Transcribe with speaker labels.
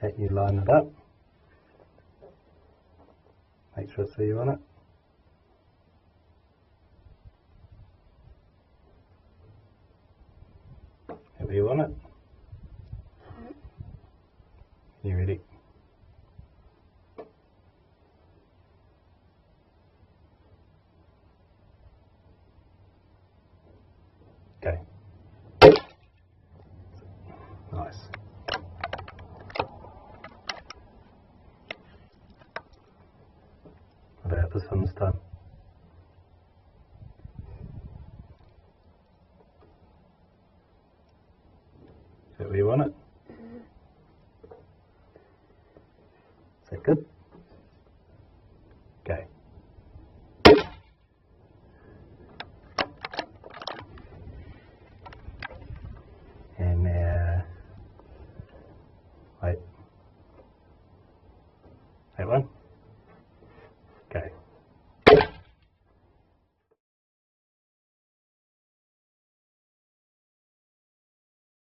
Speaker 1: Okay, you line it up. Make sure it's where you want it. Where you want it. You ready? Okay. Nice. What about this one this time? Is that where you want it? Is that good? Okay. And now, wait one.